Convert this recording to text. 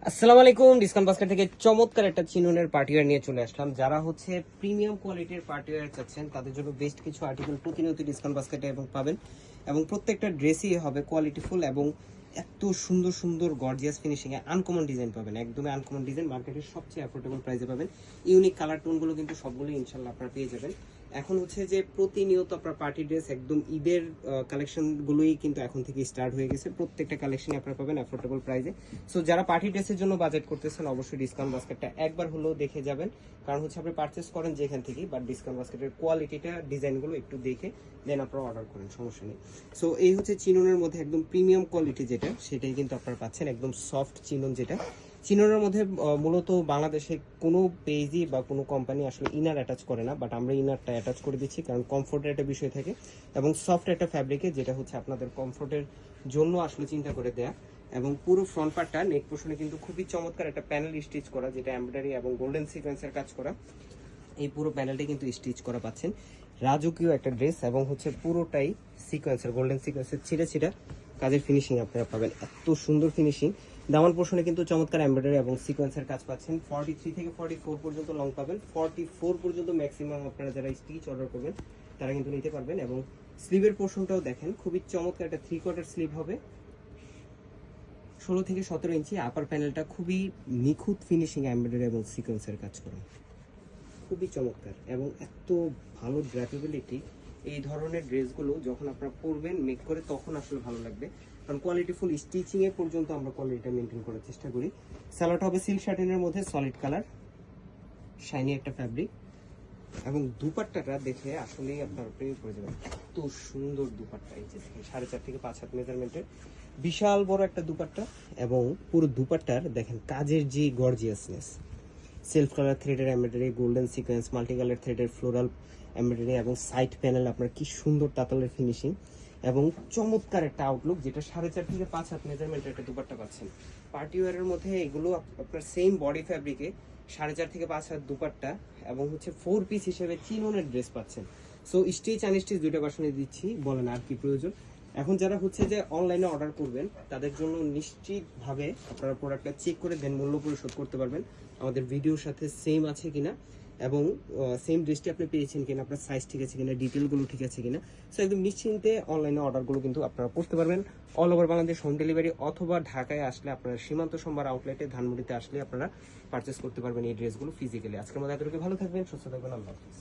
আসসালামু আলাইকুম। Discount basket থেকে চমৎকার একটা চিননের পার্টিওয়ার নিয়ে চলে আসলাম। যারা হচ্ছে প্রিমিয়াম কোয়ালিটির পার্টিওয়ার চাচ্ছেন তাদের জন্য বেস্ট কিছু আর্টিকেল প্রতিনিয়ত ডিসকাউন্ট বাস্কেটে এবং পাবেন, এবং প্রত্যেকটা ড্রেসই হবে কোয়ালিটিফুল এবং এত সুন্দর সুন্দর গর্জিয়াস ফিনিশিংয়ে আনকমন ডিজাইন পাবেন। একদমই আনকমন ডিজাইন, মার্কেটের সবচেয়ে অ্যাফোর্ডেবল প্রাইসে পাবেন। ইউনিক কালার টোনগুলো কিন্তু সবগুলোই ইনশাল্লাহ আপনারা পেয়ে যাবেন। এখন হচ্ছে যে প্রতিনিয়ত আপনার পার্টি ড্রেস একদম ঈদের কালেকশনগুলোই কিন্তু এখন থেকে স্টার্ট হয়ে গেছে। প্রত্যেকটা কালেকশনই আপনারা পাবেন অ্যাফোর্ডেবল প্রাইসে। সো যারা পার্টি ড্রেসের জন্য বাজেট করতেছেন অবশ্যই ডিসকাউন্ট বাস্কেটটা একবার হলেও দেখে যাবেন, কারণ হচ্ছে আপনি পারচেস করেন যেখান থেকেই, বাট ডিসকাউন্ট বাস্কেটের কোয়ালিটিটা ডিজাইনগুলো একটু দেখে দেন আপনারা অর্ডার করেন, সমস্যা নেই। সো এই হচ্ছে চিননের মধ্যে একদম প্রিমিয়াম কোয়ালিটি যেটা, সেটাই কিন্তু আপনারা পাচ্ছেন। একদম সফট চিনন যেটা, চিননের মধ্যে মূলত বাংলাদেশে কোনো পেজই বা কোনো কোম্পানি আসলে ইনার অ্যাটাচ করে না, বাট আমরা ইনারটা অ্যাটাচ করে দিচ্ছি কারণ কমফোর্টের একটা বিষয় থাকে এবং সফট একটা ফ্যাব্রিকে, যেটা হচ্ছে আপনাদের কমফোর্টের জন্য আসলে চিন্তা করে দেয়া। এবং পুরো ফ্রন্ট পার্টটা নেক পোর্শনে কিন্তু খুবই চমৎকার একটা প্যানেল স্টিচ করা, যেটা এমব্রয়ডারি এবং গোল্ডেন সিকোয়েন্সের কাজ করা। এই পুরো প্যানেলটা কিন্তু স্টিচ করা পাচ্ছেন। রাজকীয় একটা ড্রেস এবং হচ্ছে পুরোটাই সিকোয়েন্সের, গোল্ডেন সিকোয়েন্সের ছিঁড়ে ছিঁড়া কাজের ফিনিশিং আপনারা পাবেন। এত সুন্দর ফিনিশিং। দামান পোর্শনে কিন্তু চমৎকার এমব্রয়ডারি এবং সিকোয়েন্সের কাজ পাচ্ছেন। 43 থেকে 44 পর্যন্ত লং পাবেন, 44 পর্যন্ত ম্যাক্সিমাম আপনারা যারা স্টিচ অর্ডার করবেন তারা কিন্তু নিতে পারবেন। এবং স্লিভের পোর্শনটাও দেখেন, খুবই চমৎকার একটা 3/4 স্লিভ হবে, 16 থেকে 17 ইঞ্চি। আপার প্যানেলটা খুবই নিখুঁত ফিনিশিং এমব্রয়ডারি এবং সিকোয়েন্সের কাজ করা, খুবই চমৎকার এবং এত ভালো ড্রেপেবিলিটি। এই ধরনের ড্রেসগুলো যখন আপনারা পরবেন মেক করে তখন আসলে ভালো লাগবে, কারণ কোয়ালিটিফুল স্টিচিংয়ে পর্যন্ত আমরা কোয়ালিটিটা মেনটেন করার চেষ্টা করি। স্যালোটা হবে সিল্ক শার্টিনের মধ্যে সলিড কালার, শাইনি একটা ফ্যাব্রিক, এবং দুপাট্টাটা দেখে আসলেই আপনার প্রেমে পড়ে যাবেন। এত সুন্দর দুপাট্টা, এই যে দেখেন 4.5 থেকে 5 হাত মেজারমেন্টের বিশাল বড় একটা দুপাট্টা। এবং পুরো দুপাট্টার দেখেন কাজের যে গর্জিয়াসনেস, সেলফ কালার থ্রেডের embroidery, golden sequence, multi colour থ্রেডের ফ্লোরাল এমব্রয়ডারি এবং সাইড প্যানেল আপনার কি সুন্দর তাতালের ফিনিশিং এবং চমৎকার একটা আউটলুক, যেটা 4.5 থেকে 5 হাত মেজারমেন্টের একটা দুপাট্টা পাচ্ছেন। পার্টি ওয়ারের মধ্যে এগুলো আপনার সেম বডি ফ্যাব্রিকে 4.5 থেকে 5 হাত দুপাট্টা এবং হচ্ছে 4 পিস হিসেবে চিননের ড্রেস পাচ্ছেন। সো স্টিচ আনস্টিচ দুইটা ভার্সনে দিচ্ছি, বলেন আর কি প্রয়োজন। এখন যারা হচ্ছে যে অনলাইনে অর্ডার করবেন তাদের জন্য নিশ্চিতভাবে আপনারা প্রোডাক্টটা চেক করে দেন মূল্য পরিশোধ করতে পারবেন আমাদের ভিডিওর সাথে সেম আছে কিনা এবং সেম ড্রেসটি আপনি পেয়েছেন কিনা, আপনার সাইজ ঠিক আছে কিনা, ডিটেলগুলো ঠিক আছে কিনা। সো একদম নিশ্চিন্তে অনলাইনে অর্ডারগুলো কিন্তু আপনারা করতে পারবেন all over Bangladesh home delivery, অথবা ঢাকায় আসলে আপনারা সীমান্ত সোমবার আউটলেটে ধানমন্ডিতে আসলে আপনারা পারচেস করতে পারবেন এই ড্রেসগুলো ফিজিক্যালি। আজকের মধ্যে এতটুকু, ভালো থাকবেন, সুস্থ থাকবেন, আল্লাহ হাফিজ।